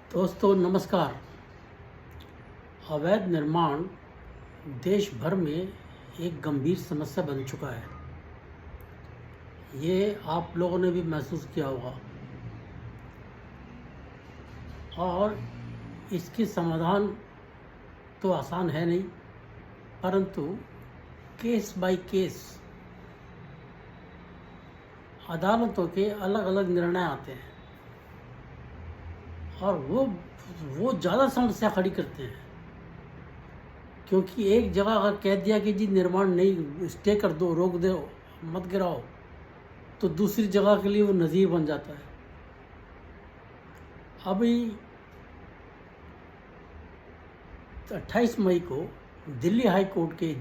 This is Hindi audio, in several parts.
दोस्तों नमस्कार। अवैध निर्माण देश भर में एक गंभीर समस्या बन चुका है। ये आप लोगों ने भी महसूस किया होगा और इसके समाधान तो आसान है नहीं, परंतु केस बाय केस अदालतों के अलग अलग निर्णय आते हैं और वो ज़्यादा समस्या खड़ी करते हैं, क्योंकि एक जगह अगर कह दिया कि जी निर्माण नहीं, स्टे कर दो, रोक दो, मत गिराओ, तो दूसरी जगह के लिए वो नज़ीर बन जाता है। अभी 28 मई को दिल्ली हाई कोर्ट के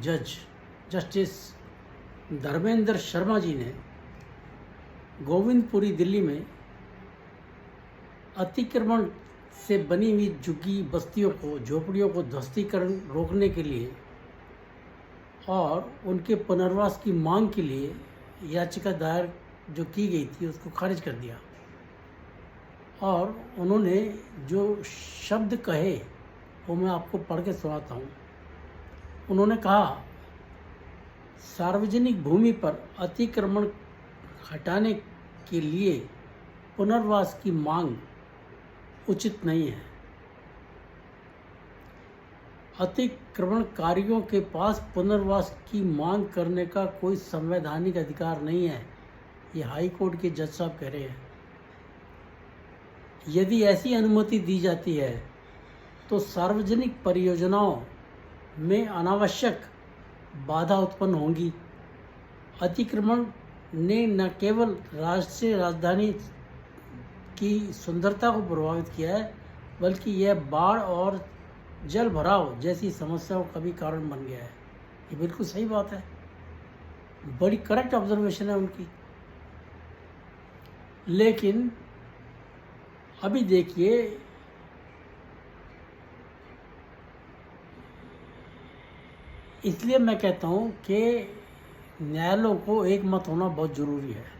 जस्टिस धर्मेंद्र शर्मा जी ने गोविंदपुरी दिल्ली में अतिक्रमण से बनी हुई झुग्गी बस्तियों को, झोपड़ियों को ध्वस्तीकरण रोकने के लिए और उनके पुनर्वास की मांग के लिए याचिका दायर जो की गई थी उसको खारिज कर दिया। और उन्होंने जो शब्द कहे वो मैं आपको पढ़ के सुनाता हूँ। उन्होंने कहा, सार्वजनिक भूमि पर अतिक्रमण हटाने के लिए पुनर्वास की मांग उचित नहीं है। अतिक्रमणकारियों के पास पुनर्वास की मांग करने का कोई संवैधानिक अधिकार नहीं है, ये हाई कोर्ट के जज साहब कह रहे हैं। यदि ऐसी अनुमति दी जाती है तो सार्वजनिक परियोजनाओं में अनावश्यक बाधा उत्पन्न होंगी। अतिक्रमण ने न केवल राष्ट्रीय राजधानी की सुंदरता को प्रभावित किया है, बल्कि यह बाढ़ और जल भराव जैसी समस्याओं का भी कारण बन गया है। ये बिल्कुल सही बात है, बड़ी करेक्ट ऑब्जर्वेशन है उनकी। लेकिन अभी देखिए, इसलिए मैं कहता हूँ कि न्यायालयों को एक मत होना बहुत ज़रूरी है।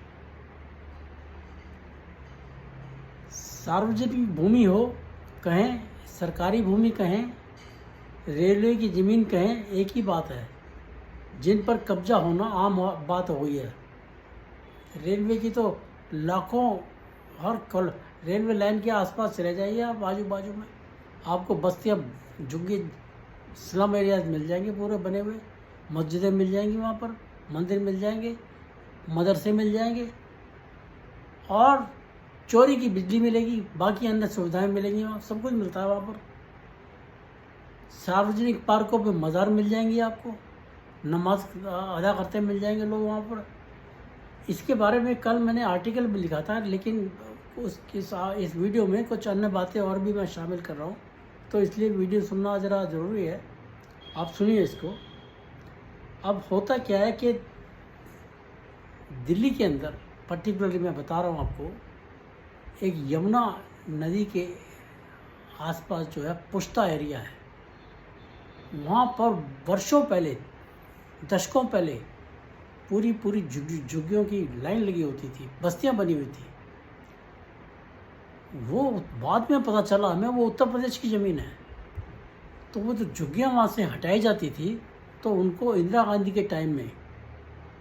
सार्वजनिक भूमि हो कहें, सरकारी भूमि कहें, रेलवे की ज़मीन कहें, एक ही बात है। जिन पर कब्जा होना आम बात हो गई है। रेलवे की तो लाखों रेलवे लाइन के आसपास चले जाइए आप, आजू बाजू में आपको बस्तियाँ, झुग्गी, स्लम एरियाज मिल जाएंगे पूरे बने हुए। मस्जिदें मिल जाएंगी वहाँ पर, मंदिर मिल जाएंगे, मदरसे मिल जाएंगे और चोरी की बिजली मिलेगी, बाकी अन्य सुविधाएं मिलेंगी, वहाँ सब कुछ मिलता है वहाँ पर। सार्वजनिक पार्कों पे मज़ार मिल जाएंगी आपको, नमाज अदा करते मिल जाएंगे लोग वहाँ पर। इसके बारे में कल मैंने आर्टिकल भी लिखा था, लेकिन इस वीडियो में कुछ अन्य बातें और भी मैं शामिल कर रहा हूँ, तो इसलिए वीडियो सुनना ज़रा ज़रूरी है। आप सुनिए इसको। अब होता क्या है कि दिल्ली के अंदर पर्टिकुलरली मैं बता रहा हूँ आपको, एक यमुना नदी के आसपास जो है पुश्ता एरिया है, वहाँ पर वर्षों पहले, दशकों पहले पूरी झुग्गियों की लाइन लगी होती थी, बस्तियाँ बनी हुई थी। वो बाद में पता चला हमें वो उत्तर प्रदेश की ज़मीन है। तो वो जो झुग्गियाँ वहाँ से हटाई जाती थी, तो उनको इंदिरा गांधी के टाइम में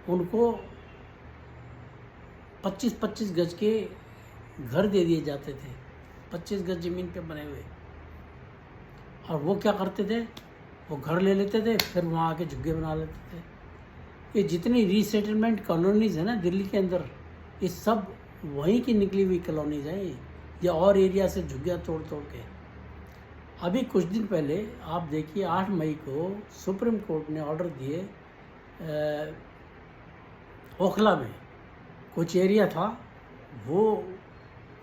उनको 25-25 गज के घर दे दिए जाते थे, 25 गज ज़मीन पे बने हुए। और वो क्या करते थे, वो घर ले लेते थे, फिर वहाँ आके झुग्गे बना लेते थे। ये जितनी रीसेटलमेंट कॉलोनीज़ है ना दिल्ली के अंदर, ये सब वहीं की निकली हुई कॉलोनीज़ हैं, या और एरिया से झुग्गियाँ तोड़ के। अभी कुछ दिन पहले आप देखिए, 8 मई को सुप्रीम कोर्ट ने ऑर्डर दिए, ओखला में कुछ एरिया था, वो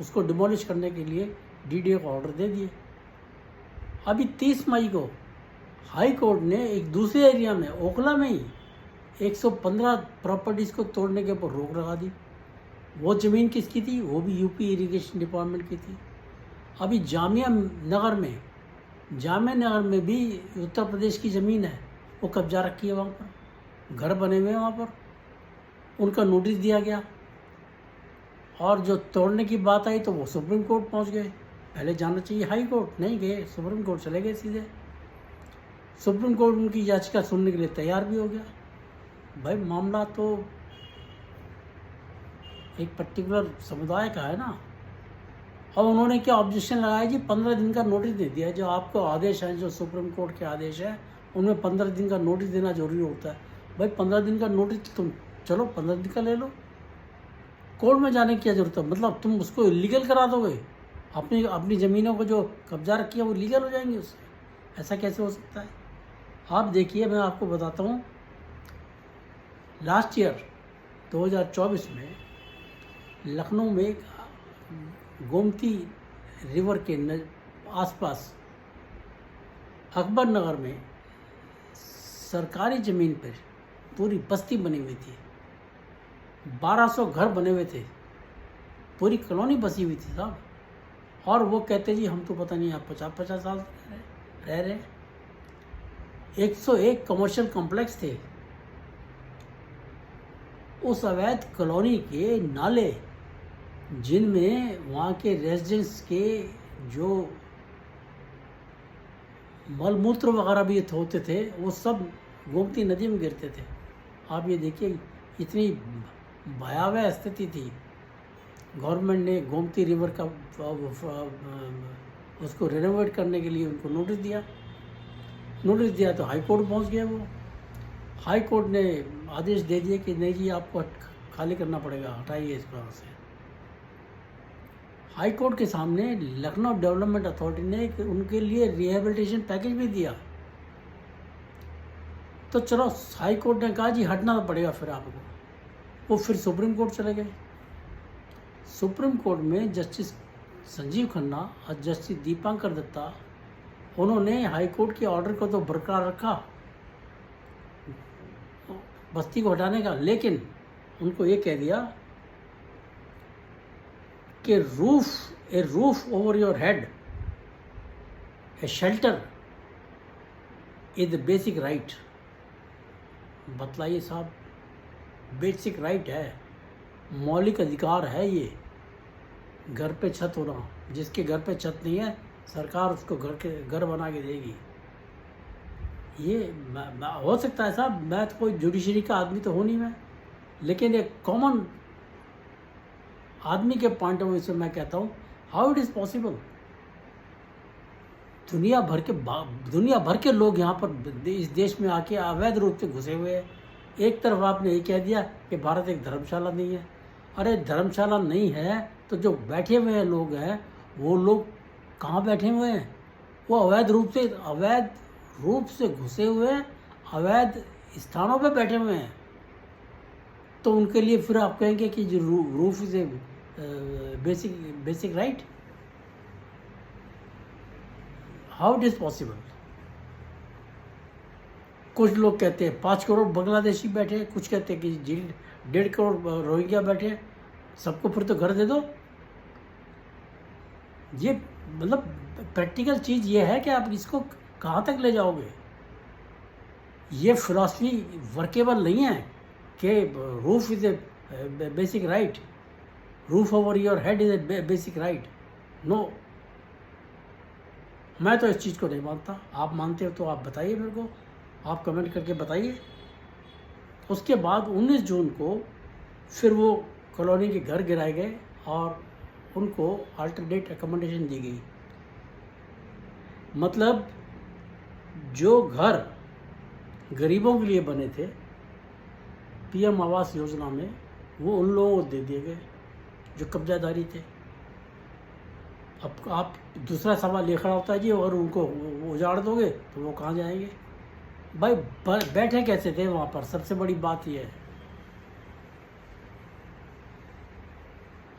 उसको डिमोलिश करने के लिए डीडीए को ऑर्डर दे दिए। अभी 30 मई को हाई कोर्ट ने एक दूसरे एरिया में, ओखला में ही 115 प्रॉपर्टीज़ को तोड़ने के ऊपर रोक लगा दी। वो ज़मीन किसकी थी? वो भी यूपी इरिगेशन डिपार्टमेंट की थी। अभी जामिया नगर में भी उत्तर प्रदेश की ज़मीन है, वो कब्जा रखी है, वहाँ पर घर बने हुए हैं, वहाँ पर उनका नोटिस दिया गया। और जो तोड़ने की बात आई तो वो सुप्रीम कोर्ट पहुंच गए। पहले जाना चाहिए हाई कोर्ट, नहीं गए, सुप्रीम कोर्ट चले गए सीधे। सुप्रीम कोर्ट उनकी याचिका सुनने के लिए तैयार भी हो गया। भाई मामला तो एक पर्टिकुलर समुदाय का है ना। अब उन्होंने क्या ऑब्जेक्शन लगाया जी, 15 दिन का नोटिस दे दिया। जो आपको आदेश है, जो सुप्रीम कोर्ट के आदेश है, उनमें 15 दिन का नोटिस देना जरूरी होता है। भाई 15 दिन का नोटिस तुम चलो 15 दिन का ले लो, कोर्ट में जाने की क्या जरूरत है? मतलब तुम उसको इलीगल करा दोगे, अपनी अपनी ज़मीनों को जो कब्जा रखी है वो लीगल हो जाएंगे उससे? ऐसा कैसे हो सकता है? आप देखिए, मैं आपको बताता हूँ, लास्ट ईयर 2024 में लखनऊ में गोमती रिवर के आसपास अकबर नगर में सरकारी ज़मीन पर पूरी बस्ती बनी हुई थी। 1200 घर बने हुए थे, पूरी कॉलोनी बसी हुई थी साहब। और वो कहते जी हम तो पता नहीं आप 50-50 साल रह रहे। 101 कमर्शियल कॉम्प्लेक्स थे। उस अवैध कॉलोनी के नाले, जिनमें वहाँ के रेजिडेंट्स के जो मलमूत्र वगैरह भी होते थे, वो सब गोमती नदी में गिरते थे। आप ये देखिए, इतनी भयावह स्थिति थी। गवर्नमेंट ने गोमती रिवर का उसको रेनोवेट करने के लिए उनको नोटिस दिया तो हाई कोर्ट पहुँच गया। वो हाई कोर्ट ने आदेश दे दिए कि नहीं जी, आपको खाली करना पड़ेगा, हटाइए इस तरह से। हाई कोर्ट के सामने लखनऊ डेवलपमेंट अथॉरिटी ने उनके लिए रिहेबिलिटेशन पैकेज भी दिया। तो चलो, हाई कोर्ट ने कहा जी हटना तो पड़ेगा फिर आपको। वो फिर सुप्रीम कोर्ट चले गए। सुप्रीम कोर्ट में जस्टिस संजीव खन्ना और जस्टिस दीपांकर दत्ता, उन्होंने हाई कोर्ट के ऑर्डर को तो बरकरार रखा बस्ती को हटाने का, लेकिन उनको ये कह दिया कि a roof over your head, a shelter is the basic right. बतलाइए साहब, बेसिक राइट है, मौलिक अधिकार है ये, घर पे छत होना। जिसके घर पे छत नहीं है, सरकार उसको घर बना के देगी। ये हो सकता है साहब, मैं तो कोई जुडिशरी का आदमी तो हूँ नहीं मैं, लेकिन एक कॉमन आदमी के पॉइंट ऑफ व्यू से मैं कहता हूँ, हाउ इट इज़ पॉसिबल? दुनिया भर के लोग यहाँ पर इस देश में आके अवैध रूप से घुसे हुए हैं। एक तरफ आपने ये कह दिया कि भारत एक धर्मशाला नहीं है। अरे धर्मशाला नहीं है तो जो बैठे हुए हैं लोग हैं, वो लोग कहाँ बैठे हुए हैं? वो अवैध रूप से घुसे हुए अवैध स्थानों पे बैठे हुए हैं। तो उनके लिए फिर आप कहेंगे कि जो roof is a basic right? How it is possible? कुछ लोग कहते हैं 5 करोड़ बांग्लादेशी बैठे, कुछ कहते हैं कि 1.5 करोड़ रोहिंग्या बैठे, सबको फिर तो घर दे दो। ये मतलब प्रैक्टिकल चीज़ ये है कि आप इसको कहाँ तक ले जाओगे? ये फिलॉसफी वर्केबल नहीं है कि roof is a basic right, roof over your head is a basic right. No, मैं तो इस चीज़ को नहीं मानता। आप मानते हो तो आप बताइए मेरे को, आप कमेंट करके बताइए। उसके बाद 19 जून को फिर वो कॉलोनी के घर गिराए गए और उनको अल्टरनेट अकोमोडेशन दी गई। मतलब जो घर गरीबों के लिए बने थे पीएम आवास योजना में, वो उन लोगों को दे दिए गए जो कब्जादारी थे। अब आप दूसरा सवाल ये खड़ा होता है जी, और उनको उजाड़ दोगे तो वो कहाँ जाएंगे? भाई बैठे कैसे थे वहाँ पर? सबसे बड़ी बात ये है।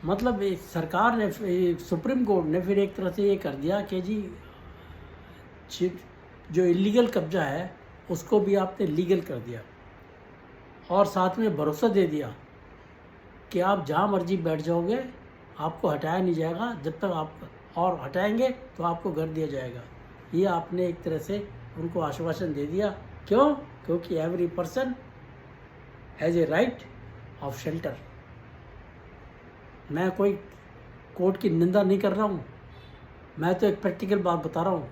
मतलब सरकार ने, सुप्रीम कोर्ट ने फिर एक तरह से ये कर दिया कि जी जो इलीगल कब्जा है उसको भी आपने लीगल कर दिया, और साथ में भरोसा दे दिया कि आप जहाँ मर्जी बैठ जाओगे, आपको हटाया नहीं जाएगा जब तक आप, और हटाएंगे तो आपको घर दिया जाएगा। ये आपने एक तरह से उनको आश्वासन दे दिया। क्यों? क्योंकि every person has a right of shelter. मैं कोई कोर्ट की निंदा नहीं कर रहा हूँ, मैं तो एक प्रैक्टिकल बात बता रहा हूँ।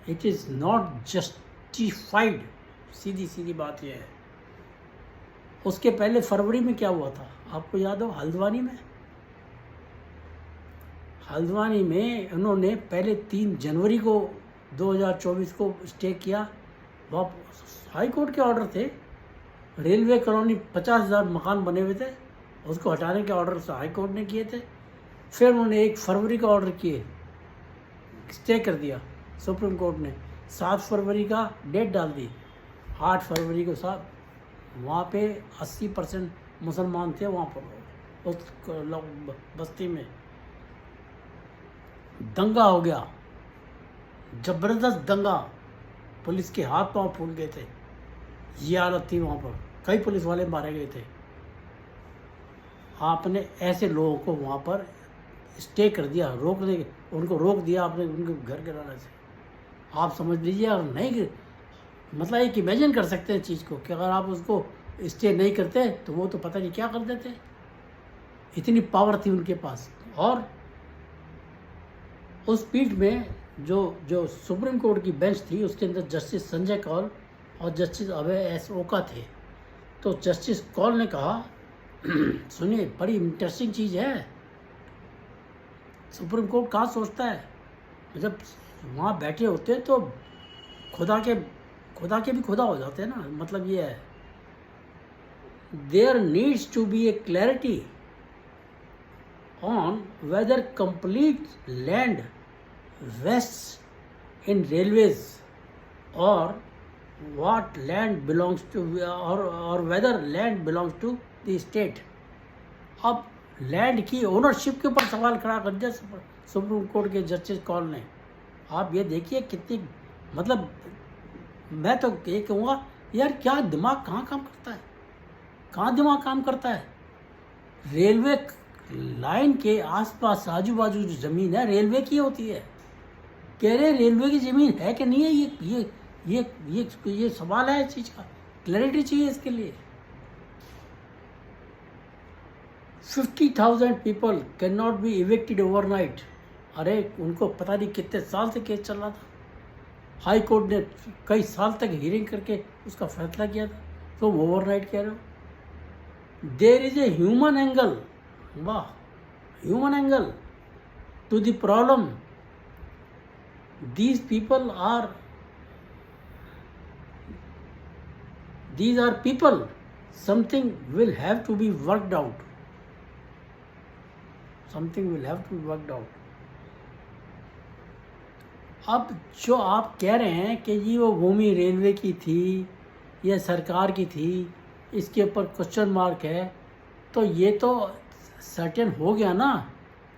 इट इज़ नॉट जस्टिफाइड, सीधी सीधी बात यह है। उसके पहले फरवरी में क्या हुआ था आपको याद हो? हल्द्वानी में उन्होंने पहले 3 जनवरी को 2024 को स्टे किया। वह हाई कोर्ट के ऑर्डर थे। रेलवे कॉलोनी 50,000 मकान बने हुए थे, उसको हटाने के ऑर्डर हाई कोर्ट ने किए थे। फिर उन्होंने 1 फरवरी का ऑर्डर किए, स्टे कर दिया सुप्रीम कोर्ट ने। 7 फरवरी का डेट डाल दी। 8 फरवरी को साहब वहाँ पे 80% मुसलमान थे वहाँ पर उस बस्ती में। दंगा हो गया, ज़बरदस्त दंगा, पुलिस के हाथ पांव फूल गए थे। ये हालत थी वहाँ पर, कई पुलिस वाले मारे गए थे। आपने ऐसे लोगों को वहाँ पर स्टे कर दिया, उनको रोक दिया आपने उनके घर के रहने से। आप समझ लीजिए, और नहीं मतलब एक इमेजिन कर सकते हैं चीज़ को कि अगर आप उसको स्टे नहीं करते तो वो तो पता नहीं क्या कर देते। इतनी पावर थी उनके पास। और उस पीठ में जो सुप्रीम कोर्ट की बेंच थी, उसके अंदर जस्टिस संजय कौल और जस्टिस अभय एस ओका थे। तो जस्टिस कौल ने कहा सुनिए, बड़ी इंटरेस्टिंग चीज़ है, सुप्रीम कोर्ट कहाँ सोचता है, जब वहाँ बैठे होते हैं तो खुदा के भी खुदा हो जाते हैं ना। मतलब ये है, there needs to be a clarity on whether complete land vests in railways or what land belongs to or whether land belongs to the state। अब लैंड की ओनरशिप के ऊपर सवाल खड़ा कर दिया सुप्रीम कोर्ट के जस्टिस कौल ने। आप ये देखिए कितनी, मतलब मैं तो ये कहूँगा यार, क्या दिमाग कहाँ काम करता है, कहाँ दिमाग काम करता है। रेलवे लाइन के आसपास आजू बाजू जो ज़मीन है रेलवे की होती है। कह रहे रेलवे की ज़मीन है कि नहीं है, ये सवाल है। इस चीज़ का क्लैरिटी चाहिए इसके लिए। 50,000 people can not be evicted overnight. अरे उनको पता नहीं कितने साल से केस चल रहा था, हाई कोर्ट ने कई साल तक हियरिंग करके उसका फैसला किया था, तो ओवरनाइट कह रहे हो। There is a human angle, वाह, human angle to the problem. these are people, something will have to be worked out, अब जो आप कह रहे हैं कि ये वो भूमि रेलवे की थी या सरकार की थी, इसके ऊपर क्वेश्चन मार्क है, तो ये तो सर्टेन हो गया ना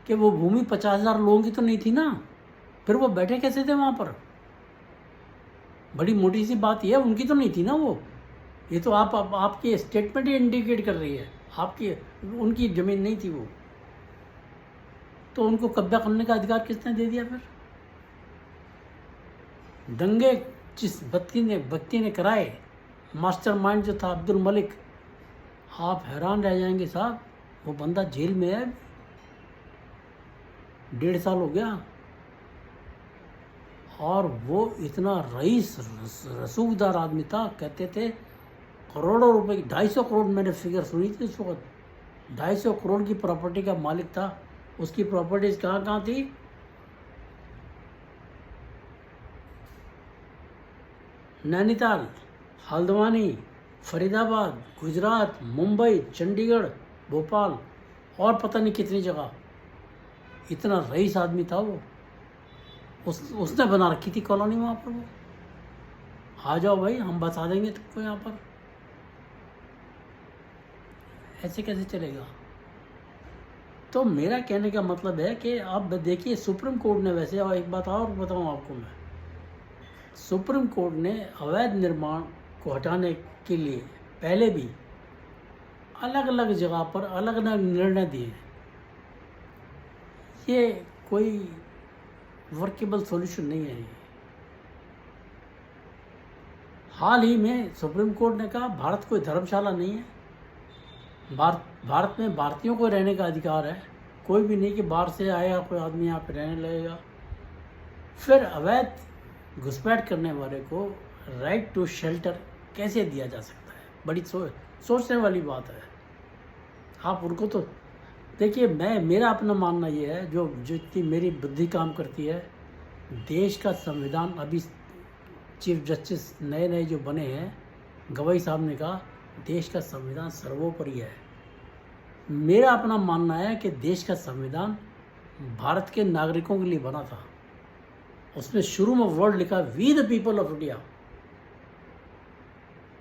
कि वो भूमि 50,000 लोगों की तो नहीं थी ना। फिर वो बैठे कैसे थे वहाँ पर? बड़ी मोटी सी बात यह है, उनकी तो नहीं थी ना वो। ये तो आपकी स्टेटमेंट ही इंडिकेट कर रही है, उनकी ज़मीन नहीं थी वो। तो उनको कब्जा करने का अधिकार किसने दे दिया? फिर दंगे जिस व्यक्ति ने कराए, मास्टरमाइंड जो था अब्दुल मलिक, आप हैरान रह जाएंगे साहब। वो बंदा जेल में है, 1.5 साल हो गया, और वो इतना रईस रसूखदार आदमी था। कहते थे करोड़ों रुपए की, 250 करोड़ मैंने फिगर सुनी थी उस वक्त, 250 करोड़ की प्रॉपर्टी का मालिक था। उसकी प्रॉपर्टीज कहाँ थी? नैनीताल, हल्द्वानी, फरीदाबाद, गुजरात, मुंबई, चंडीगढ़, भोपाल और पता नहीं कितनी जगह। इतना रईस आदमी था वो। उसने बना रखी थी कॉलोनी वहाँ पर। वो आ जाओ भाई, हम बता देंगे तुमको यहाँ पर। ऐसे कैसे चलेगा? तो मेरा कहने का मतलब है कि अब देखिए सुप्रीम कोर्ट ने वैसे, और एक बात और बताऊँ आपको मैं, सुप्रीम कोर्ट ने अवैध निर्माण को हटाने के लिए पहले भी अलग अलग जगह पर अलग अलग निर्णय दिए। ये कोई वर्केबल सॉल्यूशन नहीं है। हाल ही में सुप्रीम कोर्ट ने कहा भारत कोई धर्मशाला नहीं है, भारत में भारतीयों को रहने का अधिकार है। कोई भी नहीं कि बाहर से आया कोई आदमी यहाँ पे रहने लगेगा। फिर अवैध घुसपैठ करने वाले को राइट टू शेल्टर कैसे दिया जा सकता है? बड़ी सोचने वाली बात है। आप उनको तो देखिए, मेरा अपना मानना ये है, जो जितनी मेरी बुद्धि काम करती है, देश का संविधान, अभी चीफ जस्टिस नए नए जो बने हैं, गवाई साहब ने कहा देश का संविधान सर्वोपरि है। मेरा अपना मानना है कि देश का संविधान भारत के नागरिकों के लिए बना था। उसमें शुरू में वर्ड लिखा, we the people of India.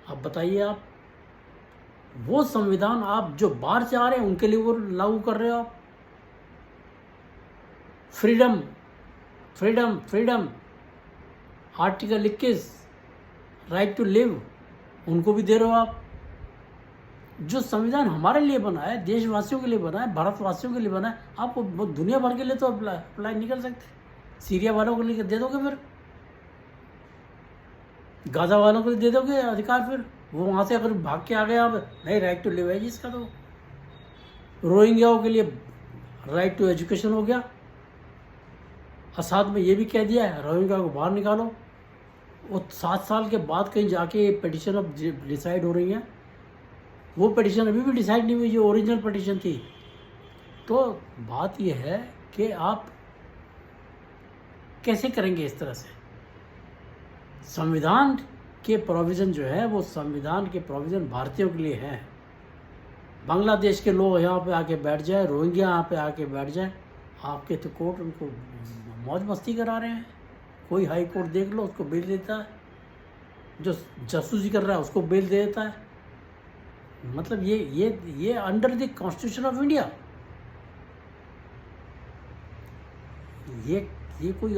अब बताइए, आप वो संविधान आप जो बाहर से आ रहे हैं उनके लिए वो लागू कर रहे हो आप। Freedom freedom freedom, article 21 right to live, उनको भी दे रहे हो आप। जो संविधान हमारे लिए बना है, देशवासियों के लिए बना है, भारतवासियों के लिए बना है, आप वो दुनिया भर के लिए तो अप्लाई नहीं कर सकते। सीरिया वालों के लिए दे दोगे, फिर गाजा वालों को दे दोगे अधिकार, फिर वो वहाँ से अगर भाग के आ गए, आप नहीं, राइट टू लिव है जिसका, तो रोहिंग्याओं के लिए राइट टू एजुकेशन हो गया। और साथ में ये भी कह दिया है रोहिंग्या को बाहर निकालो। वो 7 साल के बाद कहीं जाके पिटिशन अब डिसाइड हो रही है। वो पिटिशन अभी भी डिसाइड नहीं हुई जो ओरिजिनल पिटिशन थी। तो बात यह है कि आप कैसे करेंगे इस तरह से? संविधान के प्रोविज़न जो है, वो संविधान के प्रोविज़न भारतीयों के लिए हैं। बांग्लादेश के लोग यहाँ पे आके बैठ जाए, रोहिंग्या यहाँ पे आके बैठ जाए, आपके तो कोर्ट उनको मौज मस्ती करा रहे हैं। कोई हाई कोर्ट देख लो, उसको बेल देता है। जो जासूसी कर रहा है उसको बेल दे देता है। मतलब ये under the constitution of India, ये कोई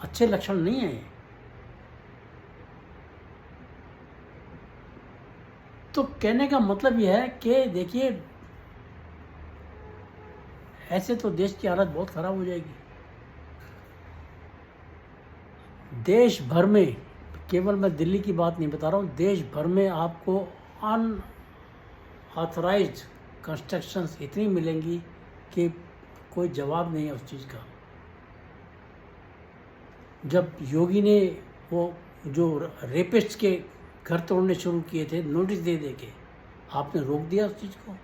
अच्छे लक्षण नहीं है। तो कहने का मतलब यह है कि देखिए, ऐसे तो देश की हालत बहुत ख़राब हो जाएगी। देश भर में, केवल मैं दिल्ली की बात नहीं बता रहा हूँ, देश भर में आपको अनऑथराइज्ड कंस्ट्रक्शंस इतनी मिलेंगी कि कोई जवाब नहीं है उस चीज़ का। जब योगी ने वो जो रेपिस्ट के घर तोड़ने शुरू किए थे, नोटिस दे के, आपने रोक दिया उस चीज़ को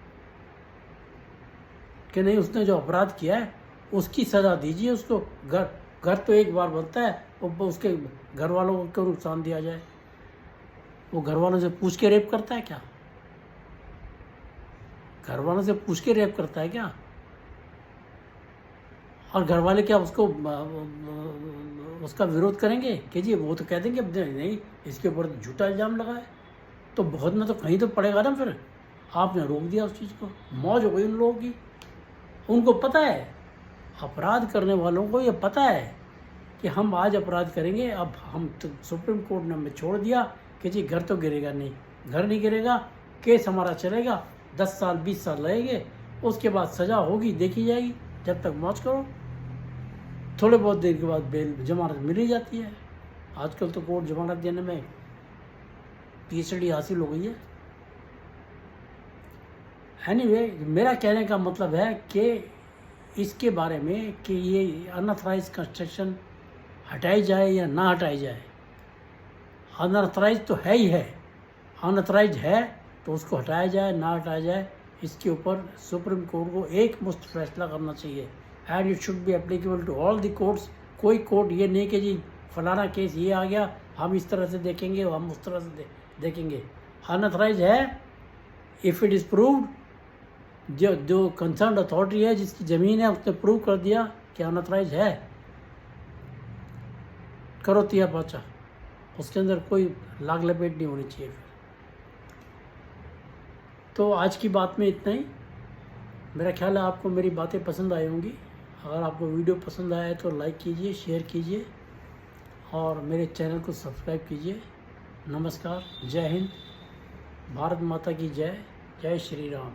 कि नहीं, उसने जो अपराध किया है उसकी सज़ा दीजिए उसको। घर तो एक बार बनता है, वो उसके घर वालों को क्यों नुकसान दिया जाए? वो घर वालों से पूछ के रेप करता है क्या? घर वालों से पूछ के रेप करता है क्या? और घर वाले क्या उसका विरोध करेंगे कि जी, वो तो कह देंगे नहीं, इसके ऊपर झूठा इल्ज़ाम लगा है, तो बहुत में तो कहीं तो पड़ेगा ना। फिर आपने रोक दिया उस चीज़ को, मौज हो गई उन लोगों की। उनको पता है, अपराध करने वालों को ये पता है कि हम आज अपराध करेंगे। अब हम तो सुप्रीम कोर्ट ने हमें छोड़ दिया कि जी घर तो गिरेगा नहीं, घर नहीं गिरेगा, केस हमारा चलेगा, 10 साल 20 साल लगेंगे, उसके बाद सज़ा होगी, देखी जाएगी, जब तक मौज करो। थोड़े बहुत देर के बाद बेल जमानत मिल ही जाती है। आजकल तो कोर्ट जमानत देने में PhD हासिल हो गई है। एनीवे, मेरा कहने का मतलब है कि इसके बारे में कि ये अनऑथराइज्ड कंस्ट्रक्शन हटाई जाए या ना हटाई जाए। अनऑथराइज्ड तो है ही है, अनऑथराइज्ड है तो उसको हटाया जाए ना हटाया जाए, इसके ऊपर सुप्रीम कोर्ट को एक मुश्त फैसला करना चाहिए। And it should be applicable to all the courts. कोई कोर्ट ये नहीं कि जी फलाना केस ये आ गया, हम इस तरह से देखेंगे, हम उस तरह से देखेंगे। अनऑथराइज्ड है, इफ़ इट इज़ प्रूव्ड, जो कंसर्न अथॉरिटी है, जिसकी ज़मीन है, उसने प्रूव कर दिया कि अनऑथराइज्ड है, करो तिया पाचा, उसके अंदर कोई लाग लपेट नहीं होनी चाहिए। फिर तो आज की बात में इतना ही। मेरा ख्याल है आपको मेरी बातें पसंद आई होंगी। अगर आपको वीडियो पसंद आया है तो लाइक कीजिए, शेयर कीजिए और मेरे चैनल को सब्सक्राइब कीजिए। नमस्कार, जय हिंद, भारत माता की जय, जय श्री राम।